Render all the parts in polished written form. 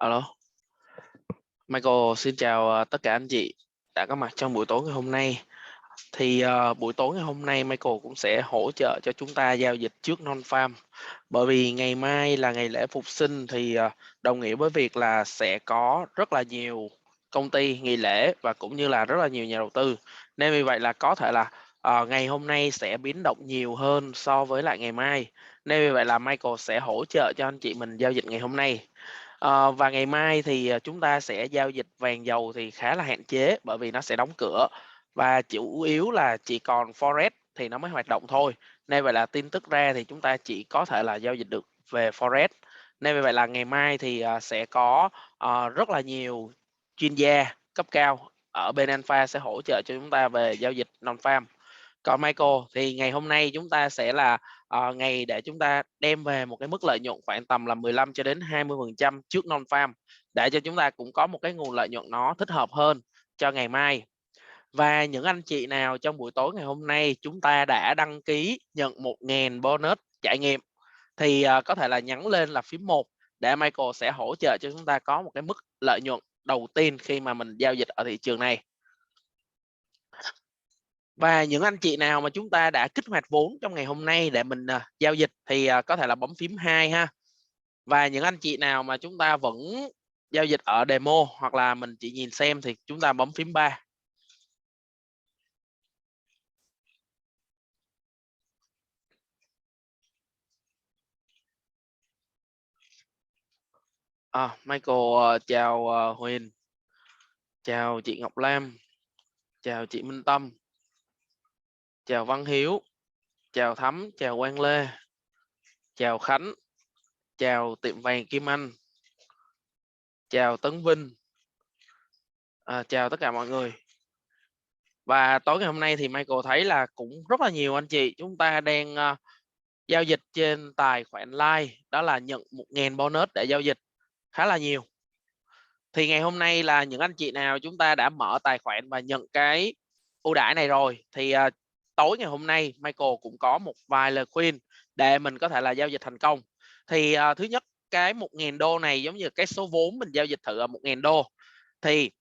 Alo, Michael xin chào tất cả anh chị đã có mặt trong buổi tối ngày hôm nay. Buổi tối ngày hôm nay Michael cũng sẽ hỗ trợ cho chúng ta giao dịch trước non-farm. Bởi vì ngày mai là ngày lễ Phục sinh đồng nghĩa với việc là sẽ có rất là nhiều công ty nghỉ lễ và cũng như là rất là nhiều nhà đầu tư. Nên vì vậy là có thể là ngày hôm nay sẽ biến động nhiều hơn so với lại ngày mai. Nên vì vậy là Michael sẽ hỗ trợ cho anh chị mình giao dịch ngày hôm nay. Và ngày mai chúng ta sẽ giao dịch vàng dầu thì khá là hạn chế bởi vì nó sẽ đóng cửa và chủ yếu là chỉ còn Forex thì nó mới hoạt động thôi. Nên vậy là tin tức ra thì chúng ta chỉ có thể là giao dịch được về Forex. Nên vì vậy là ngày mai sẽ có rất là nhiều chuyên gia cấp cao ở bên Alpha sẽ hỗ trợ cho chúng ta về giao dịch non-farm. Còn Michael thì ngày hôm nay chúng ta sẽ là ngày để chúng ta đem về một cái mức lợi nhuận khoảng tầm là 15 cho đến 20% trước non-farm để cho chúng ta cũng có một cái nguồn lợi nhuận nó thích hợp hơn cho ngày mai. Và những anh chị nào trong buổi tối ngày hôm nay chúng ta đã đăng ký nhận 1.000 bonus trải nghiệm thì có thể là nhấn lên là phím 1 để Michael sẽ hỗ trợ cho chúng ta có một cái mức lợi nhuận đầu tiên khi mà mình giao dịch ở thị trường này. Và những anh chị nào mà chúng ta đã kích hoạt vốn trong ngày hôm nay để mình giao dịch thì có thể là bấm phím 2 ha. Và những anh chị nào mà chúng ta vẫn giao dịch ở demo hoặc là mình chỉ nhìn xem thì chúng ta bấm phím 3. Michael chào Huyền, chào chị Ngọc Lam, chào chị Minh Tâm, chào Văn Hiếu, chào Thắm, chào Quang Lê, chào Khánh, chào tiệm vàng Kim Anh, chào Tấn Vinh, chào tất cả mọi người. Và tối ngày hôm nay thì Michael thấy là cũng rất là nhiều anh chị chúng ta đang giao dịch trên tài khoản Live, đó là nhận 1.000 bonus để giao dịch khá là nhiều. Thì ngày hôm nay là những anh chị nào chúng ta đã mở tài khoản và nhận cái ưu đãi này rồi thì tối ngày hôm nay Michael cũng có một vài lời khuyên để mình có thể là giao dịch thành công. Thì thứ nhất, cái 1.000 đô này giống như cái số vốn mình giao dịch thử ở 1.000 đô thì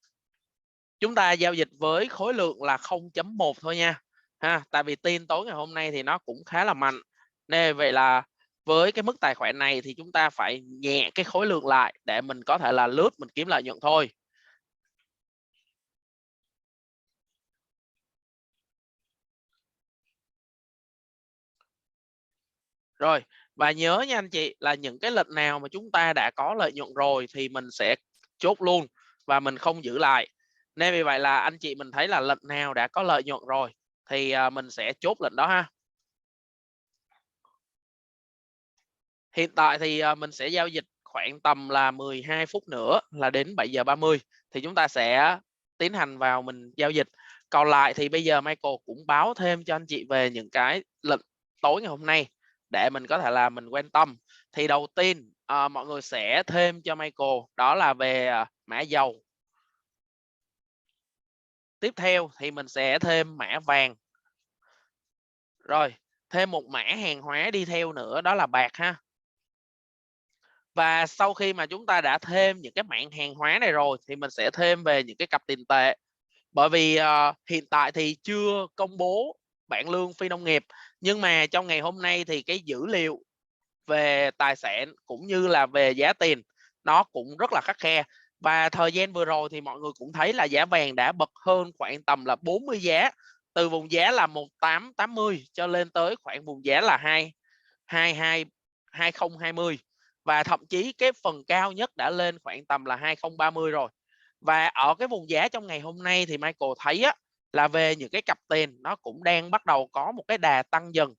chúng ta giao dịch với khối lượng là 0.1 thôi nha ha, tại vì tin tối ngày hôm nay thì nó cũng khá là mạnh nên vậy là với cái mức tài khoản này thì chúng ta phải nhẹ cái khối lượng lại để mình có thể là lướt mình kiếm lợi nhuận thôi. Rồi, và nhớ nha anh chị là những cái lệnh nào mà chúng ta đã có lợi nhuận rồi thì mình sẽ chốt luôn và mình không giữ lại. Nên vì vậy là anh chị mình thấy là lệnh nào đã có lợi nhuận rồi thì mình sẽ chốt lệnh đó ha. Hiện tại thì mình sẽ giao dịch khoảng tầm là 12 phút nữa là đến 7 giờ 30 thì chúng ta sẽ tiến hành vào mình giao dịch. Còn lại thì bây giờ Michael cũng báo thêm cho anh chị về những cái lệnh tối ngày hôm nay để mình có thể là mình quan tâm. Thì đầu tiên mọi người sẽ thêm cho Michael đó là về mã dầu. Tiếp theo thì mình sẽ thêm mã vàng. Rồi, thêm một mã hàng hóa đi theo nữa đó là bạc ha. Và sau khi mà chúng ta đã thêm những cái mảng hàng hóa này rồi thì mình sẽ thêm về những cái cặp tiền tệ. Bởi vì hiện tại thì chưa công bố bảng lương phi nông nghiệp, nhưng mà trong ngày hôm nay thì cái dữ liệu về tài sản cũng như là về giá tiền nó cũng rất là khắt khe. Và thời gian vừa rồi thì mọi người cũng thấy là giá vàng đã bật hơn khoảng tầm là 40 giá, từ vùng giá là 1880 cho lên tới khoảng vùng giá là 2020 và thậm chí cái phần cao nhất đã lên khoảng tầm là 2030 rồi. Và ở cái vùng giá trong ngày hôm nay thì Michael thấy á, là về những cái cặp tiền nó cũng đang bắt đầu có một cái đà tăng dần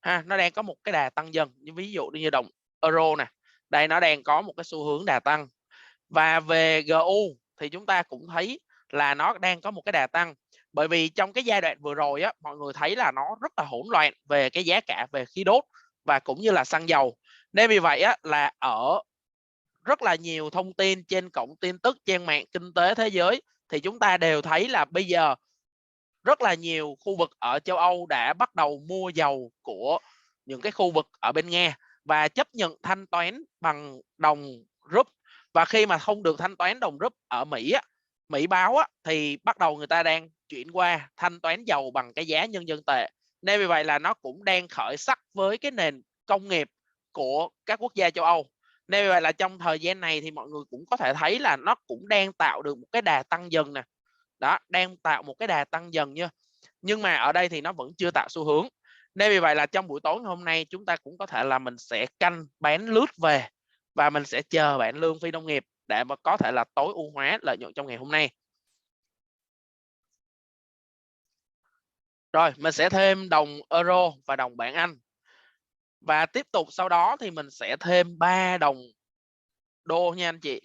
ha, nó đang có một cái đà tăng dần, như ví dụ như đồng euro nè, đây nó đang có một cái xu hướng đà tăng. Và về GU thì chúng ta cũng thấy là nó đang có một cái đà tăng, bởi vì trong cái giai đoạn vừa rồi á mọi người thấy là nó rất là hỗn loạn về cái giá cả về khí đốt và cũng như là xăng dầu. Nên vì vậy á là ở rất là nhiều thông tin trên cổng tin tức trên mạng kinh tế thế giới thì chúng ta đều thấy là bây giờ rất là nhiều khu vực ở châu Âu đã bắt đầu mua dầu của những cái khu vực ở bên Nga và chấp nhận thanh toán bằng đồng rúp Và khi mà không được thanh toán đồng rúp ở Mỹ á, Mỹ báo á, thì bắt đầu người ta đang chuyển qua thanh toán dầu bằng cái giá nhân dân tệ. Nên vì vậy là nó cũng đang khởi sắc với cái nền công nghiệp của các quốc gia châu Âu. Nên vì vậy là trong thời gian này thì mọi người cũng có thể thấy là nó cũng đang tạo được một cái đà tăng dần nè. Đó, đang tạo một cái đà tăng dần nha. Nhưng mà ở đây thì nó vẫn chưa tạo xu hướng. Nên vì vậy là trong buổi tối ngày hôm nay chúng ta cũng có thể là mình sẽ canh bán lướt về và mình sẽ chờ bản lương phi nông nghiệp để mà có thể là tối ưu hóa lợi nhuận trong ngày hôm nay. Rồi, mình sẽ thêm đồng euro và đồng bảng Anh. Và tiếp tục sau đó thì mình sẽ thêm 3 đồng đô nha anh chị.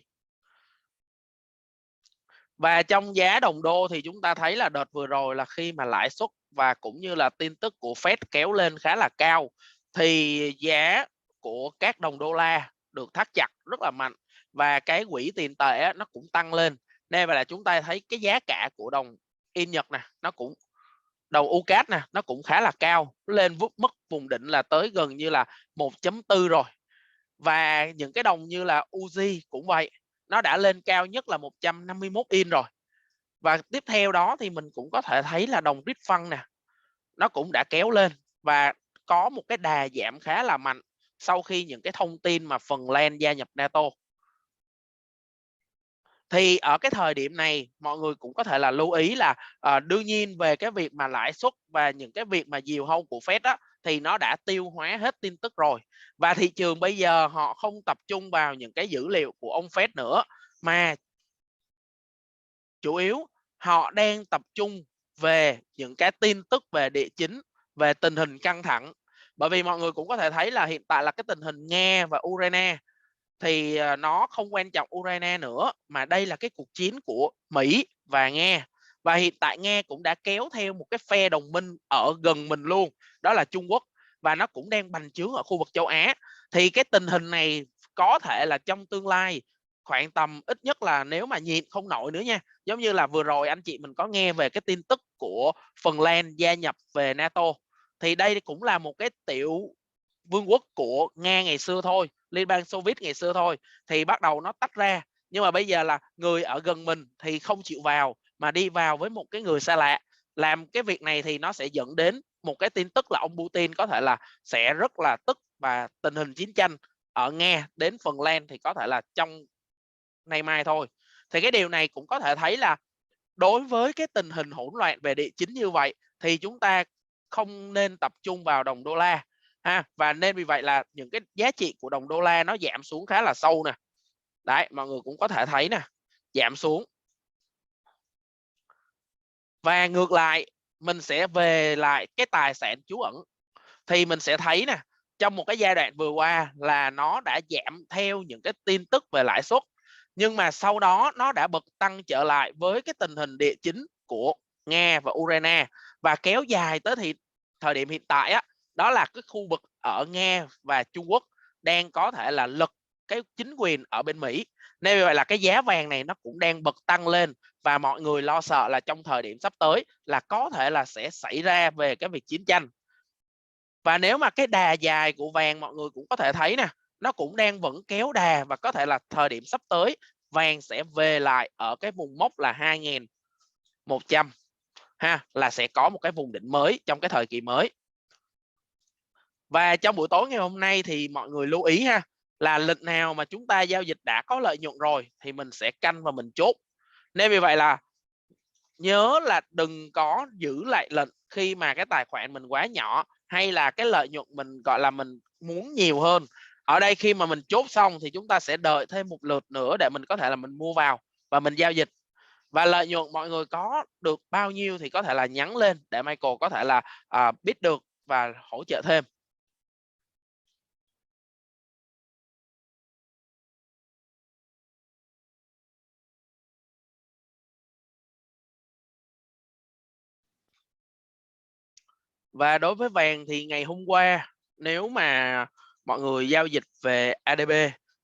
Và trong giá đồng đô thì chúng ta thấy là đợt vừa rồi là khi mà lãi suất và cũng như là tin tức của Fed kéo lên khá là cao thì giá của các đồng đô la được thắt chặt rất là mạnh và cái quỹ tiền tệ nó cũng tăng lên. Nên vậy là chúng ta thấy cái giá cả của đồng Yên Nhật nè, nó cũng đồng UCAD nè, nó cũng khá là cao, lên mức vùng đỉnh là tới gần như là 1.4 rồi. Và những cái đồng như là Uzi cũng vậy, nó đã lên cao nhất là 151 Yên rồi. Và tiếp theo đó thì mình cũng có thể thấy là đồng Ripfund nè, nó cũng đã kéo lên và có một cái đà giảm khá là mạnh sau khi những cái thông tin mà Phần Lan gia nhập NATO. Thì ở cái thời điểm này mọi người cũng có thể là lưu ý là đương nhiên về cái việc mà lãi suất và những cái việc mà diều hâu của Fed á, thì nó đã tiêu hóa hết tin tức rồi. Và thị trường bây giờ họ không tập trung vào những cái dữ liệu của ông Fed nữa mà chủ yếu họ đang tập trung về những cái tin tức về địa chính, về tình hình căng thẳng. Bởi vì mọi người cũng có thể thấy là hiện tại là cái tình hình Nga và Ukraine thì nó không quan trọng Ukraine nữa mà đây là cái cuộc chiến của Mỹ và Nga. Và hiện tại Nga cũng đã kéo theo một cái phe đồng minh ở gần mình luôn, đó là Trung Quốc, và nó cũng đang bành trướng ở khu vực châu Á. Thì cái tình hình này có thể là trong tương lai khoảng tầm ít nhất là nếu mà nhịn không nổi nữa nha. Giống như là vừa rồi anh chị mình có nghe về cái tin tức của Phần Lan gia nhập về NATO. Thì đây cũng là một cái tiểu vương quốc của Nga ngày xưa thôi, Liên bang Xô Viết ngày xưa thôi, thì bắt đầu nó tách ra. Nhưng mà bây giờ là người ở gần mình thì không chịu vào mà đi vào với một cái người xa lạ. Làm cái việc này thì nó sẽ dẫn đến một cái tin tức là ông Putin có thể là sẽ rất là tức và tình hình chiến tranh ở Nga đến Phần Lan thì có thể là trong nay mai thôi. Thì cái điều này cũng có thể thấy là đối với cái tình hình hỗn loạn về địa chính như vậy thì chúng ta không nên tập trung vào đồng đô la ha, và nên vì vậy là những cái giá trị của đồng đô la nó giảm xuống khá là sâu nè. Đấy, mọi người cũng có thể thấy nè, giảm xuống. Và ngược lại, mình sẽ về lại cái tài sản trú ẩn thì mình sẽ thấy nè, trong một cái giai đoạn vừa qua là nó đã giảm theo những cái tin tức về lãi suất, nhưng mà sau đó nó đã bật tăng trở lại với cái tình hình địa chính của Nga và Ukraine và kéo dài tới thời điểm hiện tại á, đó là cái khu vực ở Nga và Trung Quốc đang có thể là lật cái chính quyền ở bên Mỹ. Nên vì vậy là cái giá vàng này nó cũng đang bật tăng lên và mọi người lo sợ là trong thời điểm sắp tới là có thể là sẽ xảy ra về cái việc chiến tranh. Và nếu mà cái đà dài của vàng mọi người cũng có thể thấy nè, nó cũng đang vẫn kéo đà và có thể là thời điểm sắp tới vàng sẽ về lại ở cái vùng mốc là 2.100 ha, là sẽ có một cái vùng đỉnh mới trong cái thời kỳ mới. Và trong buổi tối ngày hôm nay thì mọi người lưu ý ha, là lịch nào mà chúng ta giao dịch đã có lợi nhuận rồi thì mình sẽ canh và mình chốt. Nên vì vậy là nhớ là đừng có giữ lại lệnh khi mà cái tài khoản mình quá nhỏ hay là cái lợi nhuận mình gọi là mình muốn nhiều hơn. Ở đây khi mà mình chốt xong thì chúng ta sẽ đợi thêm một lượt nữa để mình có thể là mình mua vào và mình giao dịch. Và lợi nhuận mọi người có được bao nhiêu thì có thể là nhắn lên để Michael có thể là biết được và hỗ trợ thêm. Và đối với vàng thì ngày hôm qua nếu mà mọi người giao dịch về ADB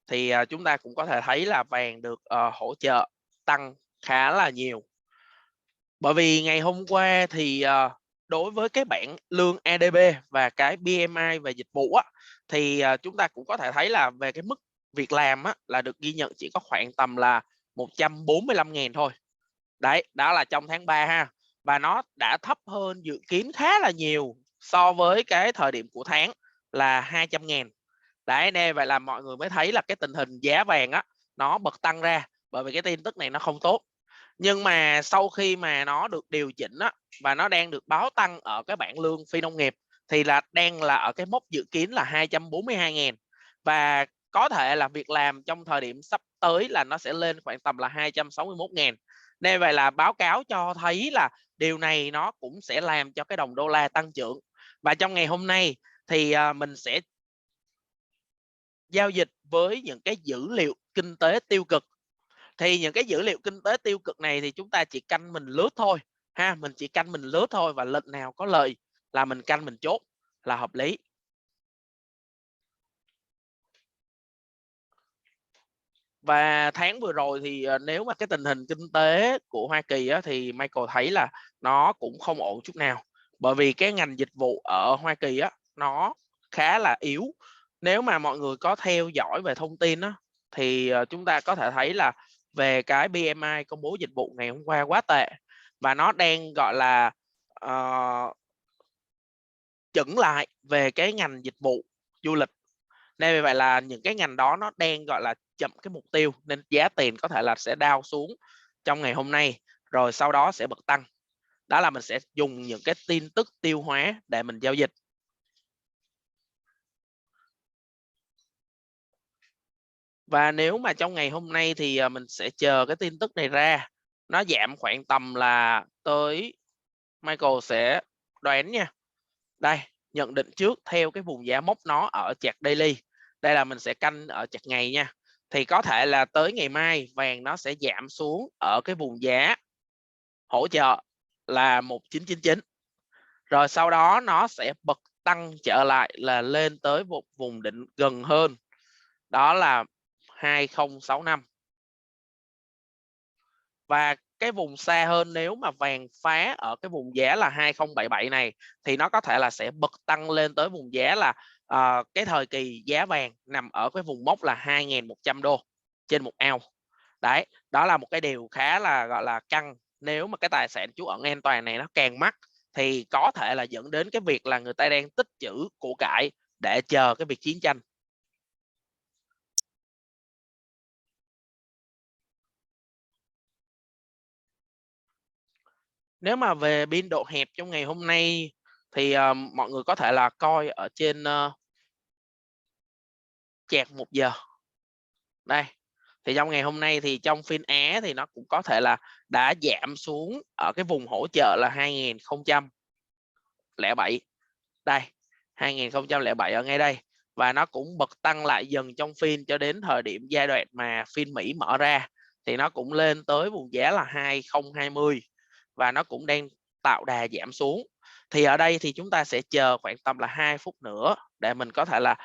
thì chúng ta cũng có thể thấy là vàng được hỗ trợ tăng khá là nhiều. Bởi vì ngày hôm qua thì đối với cái bảng lương ADB và cái PMI về dịch vụ á, thì chúng ta cũng có thể thấy là về cái mức việc làm á, là được ghi nhận chỉ có khoảng tầm là 145.000 thôi. Đấy, đó là trong tháng 3 ha. Và nó đã thấp hơn dự kiến khá là nhiều so với cái thời điểm của tháng là 200.000. Đấy, nên vậy là mọi người mới thấy là cái tình hình giá vàng á, nó bật tăng ra bởi vì cái tin tức này nó không tốt. Nhưng mà sau khi mà nó được điều chỉnh á, và nó đang được báo tăng ở cái bảng lương phi nông nghiệp thì là đang là ở cái mốc dự kiến là 242.000 và có thể là việc làm trong thời điểm sắp tới là nó sẽ lên khoảng tầm là 261.000. Nên vậy là báo cáo cho thấy là điều này nó cũng sẽ làm cho cái đồng đô la tăng trưởng. Và trong ngày hôm nay thì mình sẽ giao dịch với những cái dữ liệu kinh tế tiêu cực. Thì những cái dữ liệu kinh tế tiêu cực này thì chúng ta chỉ canh mình lướt thôi ha, mình chỉ canh mình lướt thôi và lệnh nào có lời là mình canh mình chốt là hợp lý. Và tháng vừa rồi thì nếu mà cái tình hình kinh tế của Hoa Kỳ á, thì Michael thấy là nó cũng không ổn chút nào. Bởi vì cái ngành dịch vụ ở Hoa Kỳ á, nó khá là yếu. Nếu mà mọi người có theo dõi về thông tin á, thì chúng ta có thể thấy là về cái PMI công bố dịch vụ ngày hôm qua quá tệ và nó đang gọi là chững lại về cái ngành dịch vụ du lịch. Nên vì vậy là những cái ngành đó nó đang gọi là chậm cái mục tiêu nên giá tiền có thể là sẽ down xuống trong ngày hôm nay rồi sau đó sẽ bật tăng. Đó là mình sẽ dùng những cái tin tức tiêu hóa để mình giao dịch. Và nếu mà trong ngày hôm nay thì mình sẽ chờ cái tin tức này ra, nó giảm khoảng tầm là tới, Michael sẽ đoán nha. Đây, nhận định trước theo cái vùng giá mốc nó ở chart daily. Đây là mình sẽ canh ở chart ngày nha. Thì có thể là tới ngày mai vàng nó sẽ giảm xuống ở cái vùng giá hỗ trợ là 1999. Rồi sau đó nó sẽ bật tăng trở lại là lên tới một vùng đỉnh gần hơn. Đó là 2065. Và cái vùng xa hơn nếu mà vàng phá ở cái vùng giá là 2077 này thì nó có thể là sẽ bật tăng lên tới vùng giá là cái thời kỳ giá vàng nằm ở cái vùng mốc là 2.100 đô trên một ounce. Đấy, đó là một cái điều khá là gọi là căng. Nếu mà cái tài sản trú ẩn an toàn này nó càng mắc thì có thể là dẫn đến cái việc là người ta đang tích trữ của cải để chờ cái việc chiến tranh. Nếu mà về biên độ hẹp trong ngày hôm nay thì mọi người có thể là coi ở trên chart 1 giờ. Đây, thì trong ngày hôm nay thì trong phiên Á thì nó cũng có thể là đã giảm xuống ở cái vùng hỗ trợ là 2007. Đây, 2007 ở ngay đây. Và nó cũng bật tăng lại dần trong phiên cho đến thời điểm giai đoạn mà phiên Mỹ mở ra thì nó cũng lên tới vùng giá là 2020 và nó cũng đang tạo đà giảm xuống. Thì ở đây thì chúng ta sẽ chờ khoảng tầm là 2 phút nữa để mình có thể là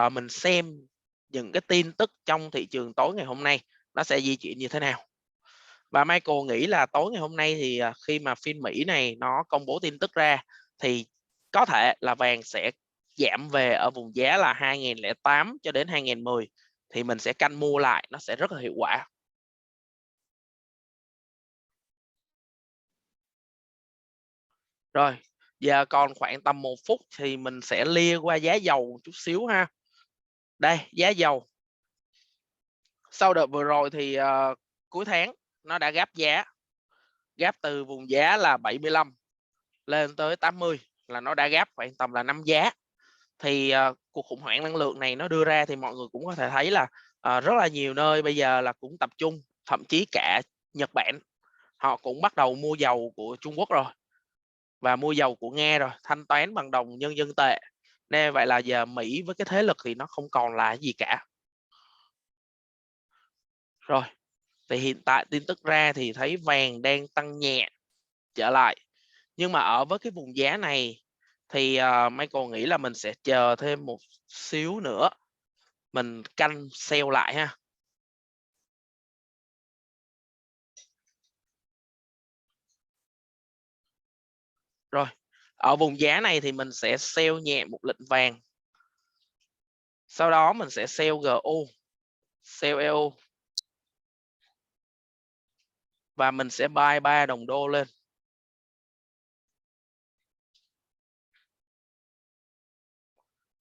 mình xem những cái tin tức trong thị trường tối ngày hôm nay nó sẽ di chuyển như thế nào. Và Michael nghĩ là tối ngày hôm nay thì khi mà phiên Mỹ này nó công bố tin tức ra thì có thể là vàng sẽ giảm về ở vùng giá là 2008 cho đến 2010 thì mình sẽ canh mua lại, nó sẽ rất là hiệu quả. Rồi, giờ còn khoảng tầm 1 phút thì mình sẽ lia qua giá dầu chút xíu ha. Đây, giá dầu. Sau đợt vừa rồi thì cuối tháng nó đã gáp từ vùng giá là 75 lên tới 80 là nó đã gáp khoảng tầm là 5 giá. Thì cuộc khủng hoảng năng lượng này nó đưa ra thì mọi người cũng có thể thấy là rất là nhiều nơi bây giờ là cũng tập trung, thậm chí cả Nhật Bản họ cũng bắt đầu mua dầu của Trung Quốc rồi và mua dầu của Nga rồi, thanh toán bằng đồng nhân dân tệ. Nên vậy là giờ Mỹ với cái thế lực thì nó không còn là gì cả. Rồi, thì hiện tại tin tức ra thì thấy vàng đang tăng nhẹ trở lại. Nhưng mà ở với cái vùng giá này thì Michael nghĩ là mình sẽ chờ thêm một xíu nữa, mình canh sell lại ha. Rồi, ở vùng giá này thì mình sẽ sell nhẹ một lệnh vàng. Sau đó mình sẽ sell GU. sell EO và mình sẽ buy 3 đồng đô lên.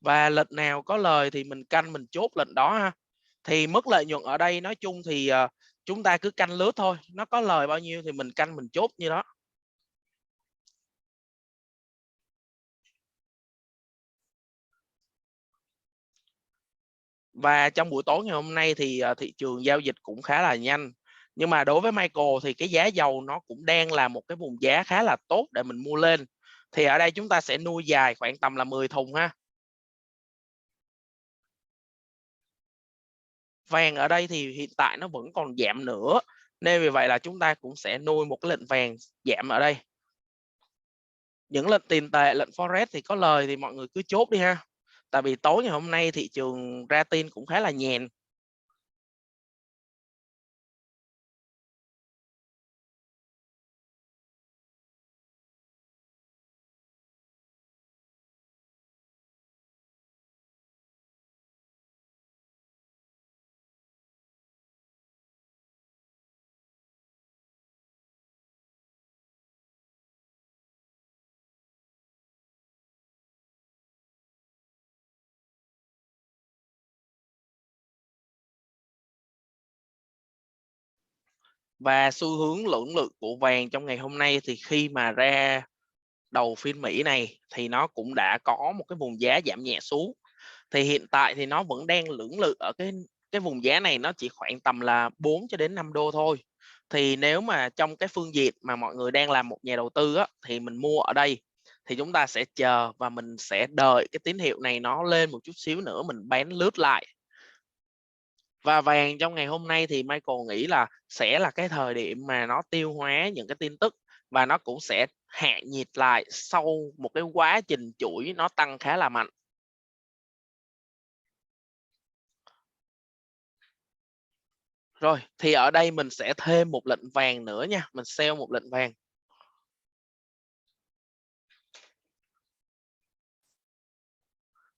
Và lệnh nào có lời thì mình canh mình chốt lệnh đó ha. Thì mức lợi nhuận ở đây nói chung thì chúng ta cứ canh lướt thôi, nó có lời bao nhiêu thì mình canh mình chốt như đó. Và trong buổi tối ngày hôm nay thì thị trường giao dịch cũng khá là nhanh. Nhưng mà đối với Michael thì cái giá dầu nó cũng đang là một cái vùng giá khá là tốt để mình mua lên. Thì ở đây chúng ta sẽ nuôi dài khoảng tầm là 10 thùng ha. Vàng ở đây thì hiện tại nó vẫn còn giảm nữa. Nên vì vậy là chúng ta cũng sẽ nuôi một cái lệnh vàng giảm ở đây. Những lệnh tiền tệ, lệnh forex thì có lời thì mọi người cứ chốt đi ha. Tại vì tối ngày hôm nay thị trường ra tin cũng khá là nhàn. Và xu hướng lưỡng lự của vàng trong ngày hôm nay thì khi mà ra đầu phiên Mỹ này thì nó cũng đã có một cái vùng giá giảm nhẹ xuống. Thì hiện tại thì nó vẫn đang lưỡng lự ở cái vùng giá này, nó chỉ khoảng tầm là 4 cho đến 5 đô thôi. Thì nếu mà trong cái phương diện mà mọi người đang làm một nhà đầu tư á, thì mình mua ở đây thì chúng ta sẽ chờ và mình sẽ đợi cái tín hiệu này nó lên một chút xíu nữa mình bán lướt lại. Và vàng trong ngày hôm nay thì Michael nghĩ là sẽ là cái thời điểm mà nó tiêu hóa những cái tin tức và nó cũng sẽ hạ nhiệt lại sau một cái quá trình chuỗi nó tăng khá là mạnh. Rồi, thì ở đây mình sẽ thêm một lệnh vàng nữa nha, mình sell một lệnh vàng.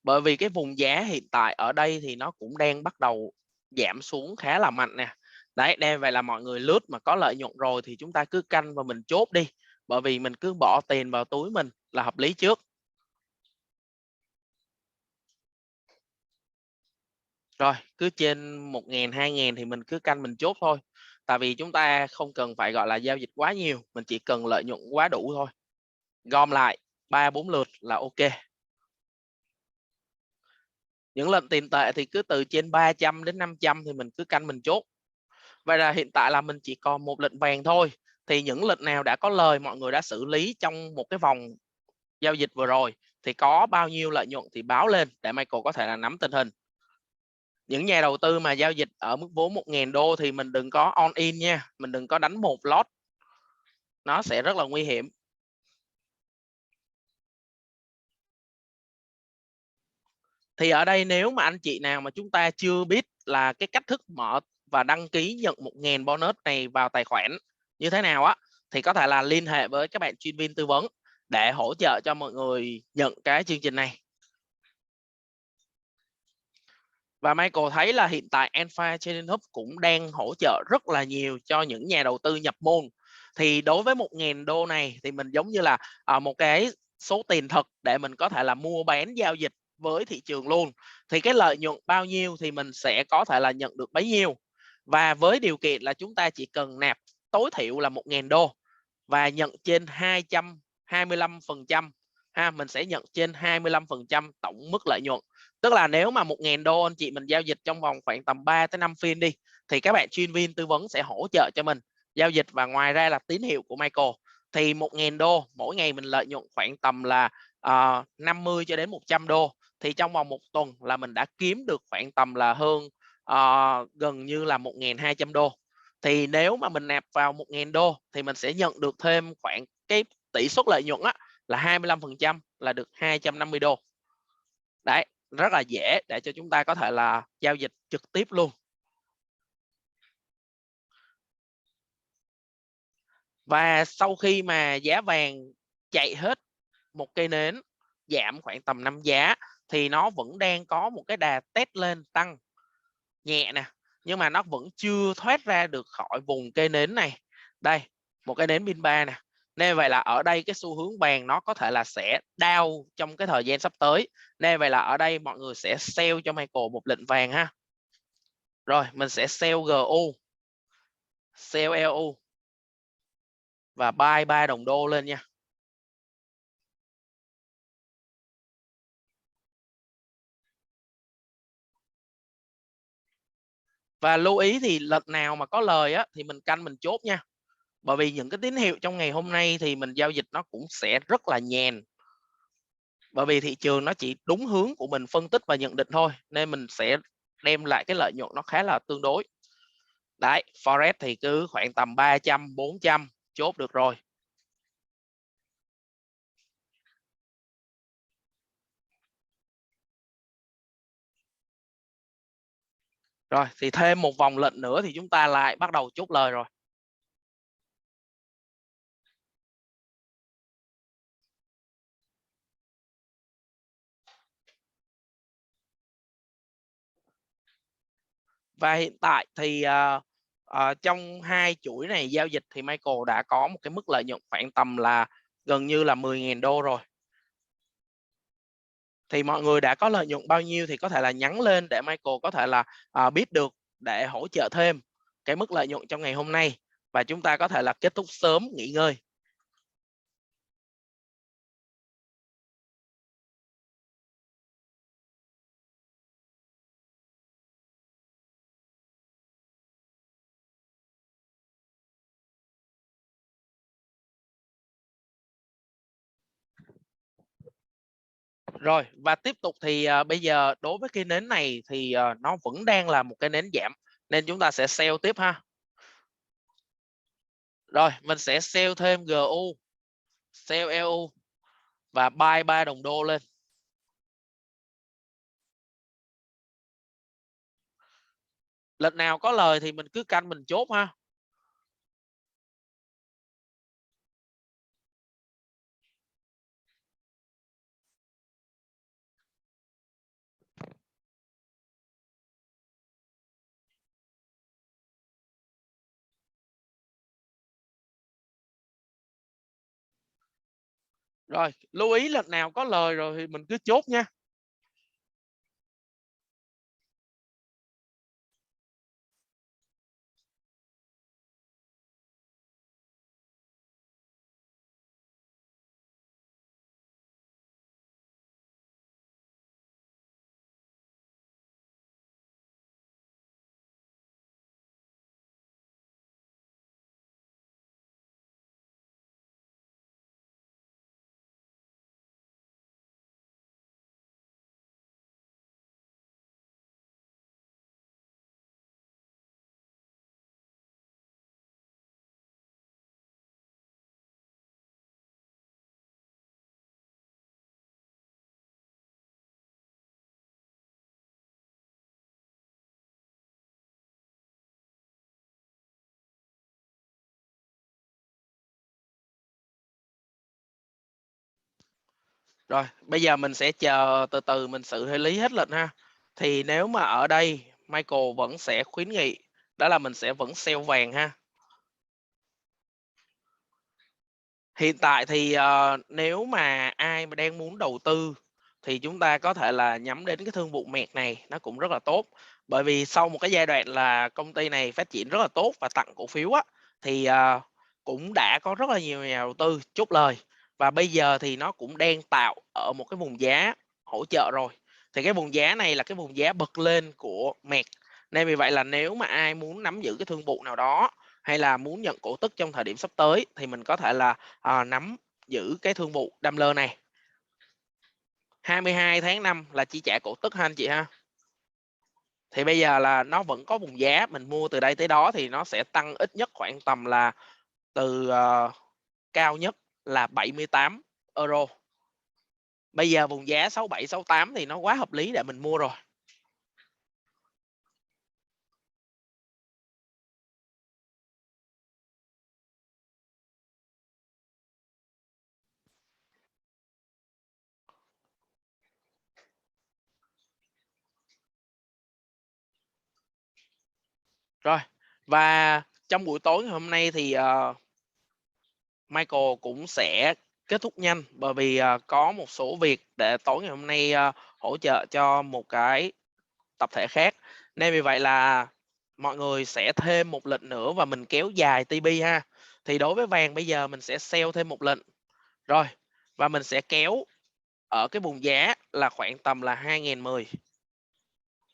Bởi vì cái vùng giá hiện tại ở đây thì nó cũng đang bắt đầu giảm xuống khá là mạnh nè. Đấy, đem vậy là mọi người lướt mà có lợi nhuận rồi thì chúng ta cứ canh và mình chốt đi. Bởi vì mình cứ bỏ tiền vào túi mình là hợp lý trước. Rồi, cứ trên 1.000, 2.000 thì mình cứ canh mình chốt thôi. Tại vì chúng ta không cần phải gọi là giao dịch quá nhiều, mình chỉ cần lợi nhuận quá đủ thôi. Gom lại 3-4 lượt là ok. Những lệnh tiền tệ thì cứ từ trên 300 đến 500 thì mình cứ canh mình chốt. Vậy là hiện tại là mình chỉ còn một lệnh vàng thôi. Thì những lệnh nào đã có lời mọi người đã xử lý trong một cái vòng giao dịch vừa rồi thì có bao nhiêu lợi nhuận thì báo lên để Michael có thể là nắm tình hình. Những nhà đầu tư mà giao dịch ở mức vốn 1.000 đô thì mình đừng có on in nha, mình đừng có đánh một lót, nó sẽ rất là nguy hiểm. Thì ở đây nếu mà anh chị nào mà chúng ta chưa biết là cái cách thức mở và đăng ký nhận 1.000 bonus này vào tài khoản như thế nào á, thì có thể là liên hệ với các bạn chuyên viên tư vấn để hỗ trợ cho mọi người nhận cái chương trình này. Và Michael thấy là hiện tại Alpha Trading Hub cũng đang hỗ trợ rất là nhiều cho những nhà đầu tư nhập môn. Thì đối với 1.000 đô này thì mình giống như là một cái số tiền thật để mình có thể là mua bán giao dịch với thị trường luôn. Thì cái lợi nhuận bao nhiêu thì mình sẽ có thể là nhận được bấy nhiêu. Và với điều kiện là chúng ta chỉ cần nạp tối thiểu là 1.000 đô và nhận trên 225%. Mình sẽ nhận trên 25% tổng mức lợi nhuận. Tức là nếu mà 1.000 đô anh chị mình giao dịch trong vòng khoảng tầm 3 tới 5 phiên đi thì các bạn chuyên viên tư vấn sẽ hỗ trợ cho mình giao dịch. Và ngoài ra là tín hiệu của Michael thì 1.000 đô mỗi ngày mình lợi nhuận khoảng tầm là 50 cho đến 100 đô. Thì trong vòng một tuần là mình đã kiếm được khoảng tầm là hơn gần như là 1.200 đô. Thì nếu mà mình nạp vào 1.000 đô thì mình sẽ nhận được thêm khoảng cái tỷ suất lợi nhuận á, là 25% là được 250 đô. Đấy, rất là dễ để cho chúng ta có thể là giao dịch trực tiếp luôn. Và sau khi mà giá vàng chạy hết một cây nến, giảm khoảng tầm 5 giá thì nó vẫn đang có một cái đà test lên tăng nhẹ nè. nhưng mà nó vẫn chưa thoát ra được khỏi vùng cây nến này. Đây, một cây nến pin 3 nè. Nên vậy là ở đây cái xu hướng vàng nó có thể là sẽ down trong cái thời gian sắp tới. Nên vậy là ở đây mọi người sẽ sell cho Michael một lệnh vàng ha. Rồi, mình sẽ sell GU, sell LU và buy 3 đồng đô lên nha. Và lưu ý thì lệnh nào mà có lời á thì mình canh mình chốt nha. Bởi vì những cái tín hiệu trong ngày hôm nay thì mình giao dịch nó cũng sẽ rất là nhàn. Bởi vì thị trường nó chỉ đúng hướng của mình phân tích và nhận định thôi, nên mình sẽ đem lại cái lợi nhuận nó khá là tương đối. Đấy, Forex thì cứ khoảng tầm 300, 400 chốt được rồi. Rồi, thì thêm một vòng lệnh nữa thì chúng ta lại bắt đầu chốt lời rồi. Và hiện tại thì trong hai chuỗi này giao dịch thì Michael đã có một cái mức lợi nhuận khoảng tầm là gần như là 10.000 đô rồi. Thì mọi người đã có lợi nhuận bao nhiêu thì có thể là nhắn lên để Michael có thể là biết được để hỗ trợ thêm cái mức lợi nhuận trong ngày hôm nay, và chúng ta có thể là kết thúc sớm nghỉ ngơi. Rồi, và tiếp tục thì bây giờ đối với cái nến này thì nó vẫn đang là một cái nến giảm, nên chúng ta sẽ sell tiếp ha. Rồi, mình sẽ sell thêm GU, sell LU và buy 3 đồng đô lên. Lệnh nào có lời thì mình cứ canh mình chốt ha. Rồi, lưu ý lệnh nào có lời rồi thì mình cứ chốt nha. Rồi, bây giờ mình sẽ chờ từ từ mình xử lý hết lệnh ha. Thì nếu mà ở đây Michael vẫn sẽ khuyến nghị đó là mình sẽ vẫn sell vàng ha. Hiện tại thì nếu mà ai mà đang muốn đầu tư thì chúng ta có thể là nhắm đến cái thương vụ mẹt này, nó cũng rất là tốt. Bởi vì sau một cái giai đoạn là công ty này phát triển rất là tốt và tặng cổ phiếu á, thì cũng đã có rất là nhiều nhà đầu tư chốt lời, và bây giờ thì nó cũng đang tạo ở một cái vùng giá hỗ trợ rồi. Thì cái vùng giá này là cái vùng giá bật lên của mẹt, nên vì vậy là nếu mà ai muốn nắm giữ cái thương vụ nào đó hay là muốn nhận cổ tức trong thời điểm sắp tới thì mình có thể là nắm giữ cái thương vụ Daimler này. 22 tháng 5 là chi trả cổ tức ha anh chị ha. Thì bây giờ là nó vẫn có vùng giá, mình mua từ đây tới đó thì nó sẽ tăng ít nhất khoảng tầm là từ cao nhất là 78 euro. Bây giờ vùng giá 67 68 thì nó quá hợp lý để mình mua rồi. Rồi, và trong buổi tối ngày hôm nay thì, Michael cũng sẽ kết thúc nhanh bởi vì, có một số việc để tối ngày hôm nay, hỗ trợ cho một cái tập thể khác. Nên vì vậy là mọi người sẽ thêm một lệnh nữa và mình kéo dài TP ha. Thì đối với vàng bây giờ mình sẽ sell thêm một lệnh. Rồi, và mình sẽ kéo ở cái vùng giá là khoảng tầm là 2010.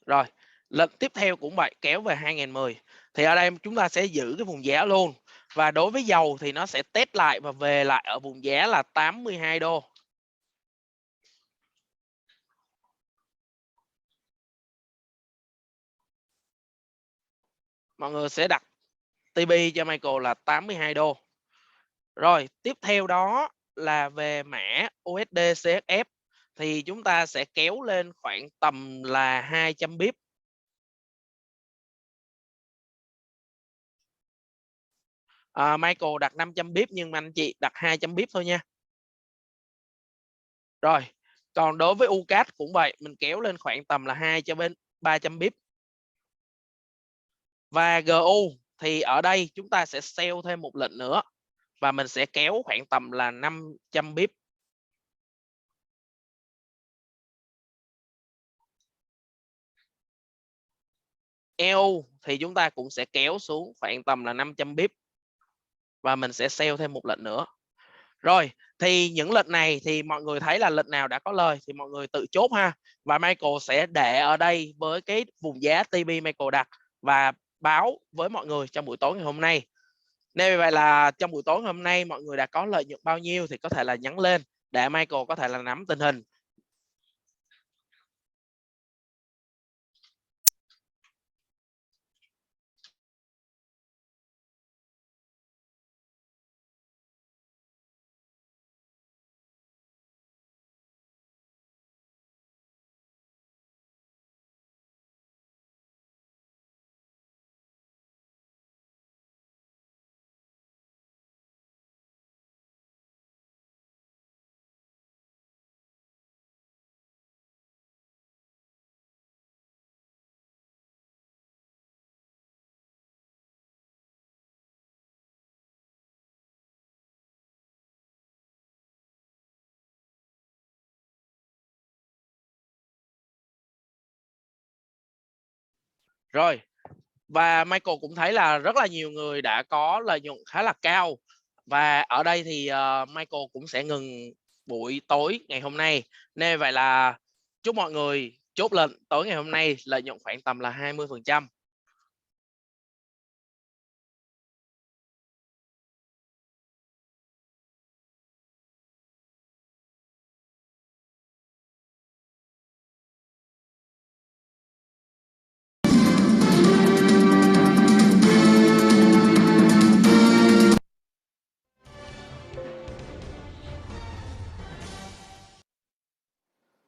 Rồi, lệnh tiếp theo cũng vậy, kéo về 2010. Thì ở đây chúng ta sẽ giữ cái vùng giá luôn. Và đối với dầu thì nó sẽ test lại và về lại ở vùng giá là 82 đô. Mọi người sẽ đặt TP cho Michael là 82 đô. Rồi, tiếp theo đó là về mã USD CHF thì chúng ta sẽ kéo lên khoảng tầm là 200 pip. Michael đặt 500 pip nhưng mà anh chị đặt 200 pip thôi nha. Rồi, còn đối với UCAT cũng vậy, mình kéo lên khoảng tầm là 300 pip. Và GU thì ở đây chúng ta sẽ sell thêm một lệnh nữa và mình sẽ kéo khoảng tầm là 500 pip. EU thì chúng ta cũng sẽ kéo xuống khoảng tầm là 500 pip và mình sẽ sell thêm một lệnh nữa. Rồi, thì những lệnh này thì mọi người thấy là lệnh nào đã có lời thì mọi người tự chốt ha. Và Michael sẽ để ở đây với cái vùng giá TP Michael đặt và báo với mọi người trong buổi tối ngày hôm nay. Nên vì vậy là trong buổi tối ngày hôm nay mọi người đã có lợi nhuận bao nhiêu thì có thể là nhắn lên để Michael có thể là nắm tình hình. Rồi, và Michael cũng thấy là rất là nhiều người đã có lợi nhuận khá là cao. Và ở đây thì Michael cũng sẽ ngừng buổi tối ngày hôm nay. Nên vậy là chúc mọi người chốt lệnh tối ngày hôm nay lợi nhuận khoảng tầm là 20%.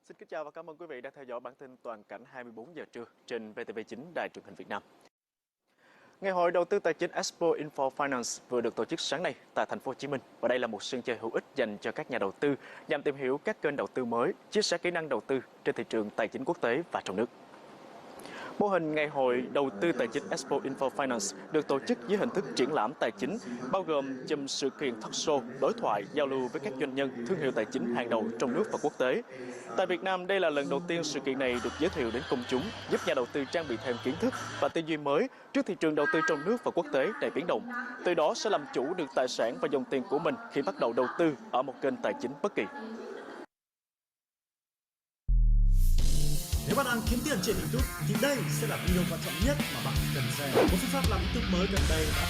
Xin kính chào và cảm ơn quý vị đã theo dõi bản tin toàn cảnh 24 giờ trưa trên VTV9 Đài truyền hình Việt Nam. Ngày hội đầu tư tài chính Expo Info Finance vừa được tổ chức sáng nay tại thành phố Hồ Chí Minh và đây là một sân chơi hữu ích dành cho các nhà đầu tư nhằm tìm hiểu các kênh đầu tư mới, chia sẻ kỹ năng đầu tư trên thị trường tài chính quốc tế và trong nước. Mô hình Ngày hội đầu tư tài chính Expo Info Finance được tổ chức dưới hình thức triển lãm tài chính, bao gồm chùm sự kiện talk show, đối thoại, giao lưu với các doanh nhân, thương hiệu tài chính hàng đầu trong nước và quốc tế. Tại Việt Nam, đây là lần đầu tiên sự kiện này được giới thiệu đến công chúng, giúp nhà đầu tư trang bị thêm kiến thức và tư duy mới trước thị trường đầu tư trong nước và quốc tế đầy biến động. Từ đó sẽ làm chủ được tài sản và dòng tiền của mình khi bắt đầu đầu tư ở một kênh tài chính bất kỳ. Nếu bạn đang kiếm tiền trên YouTube thì đây sẽ là video quan trọng nhất mà bạn cần xem. Một phương pháp làm YouTube mới gần đây đã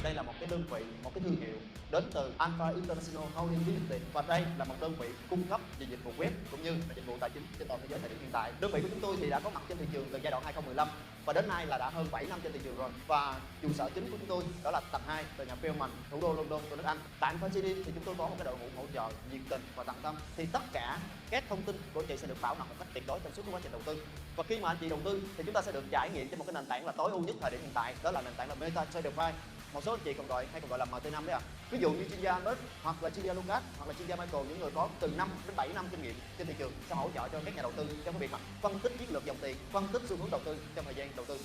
Đây là một cái đơn vị, một cái thương hiệu đến từ Alpha International Holding Limited, và đây là một đơn vị cung cấp về dịch vụ web cũng như là dịch vụ tài chính trên toàn thế giới thời điểm hiện tại. Đơn vị của chúng tôi thì đã có mặt trên thị trường từ giai đoạn 2015 và đến nay là đã hơn 7 năm trên thị trường rồi. Và trụ sở chính của chúng tôi đó là tầng 2 tòa nhà Fairmont, thủ đô London của nước Anh. Tại Alpha GD thì chúng tôi có một cái đội ngũ hỗ trợ nhiệt tình và tận tâm. Thì tất cả các thông tin của chị sẽ được bảo mật một cách tuyệt đối trong suốt quá trình đầu tư. Và khi mà anh chị đầu tư thì chúng ta sẽ được trải nghiệm trên một cái nền tảng là tối ưu nhất thời điểm hiện tại, đó là nền tảng là MetaTrader 5. Một số anh chị còn gọi là MT5 đấy ạ. Ví dụ như chuyên gia Ahmed hoặc là chuyên gia Lucas hoặc là chuyên gia Michael, những người có từ 5 đến 7 năm kinh nghiệm trên thị trường sẽ hỗ trợ cho các nhà đầu tư trong cái việc mà phân tích chiến lược dòng tiền, phân tích xu hướng đầu tư trong thời gian đầu tư.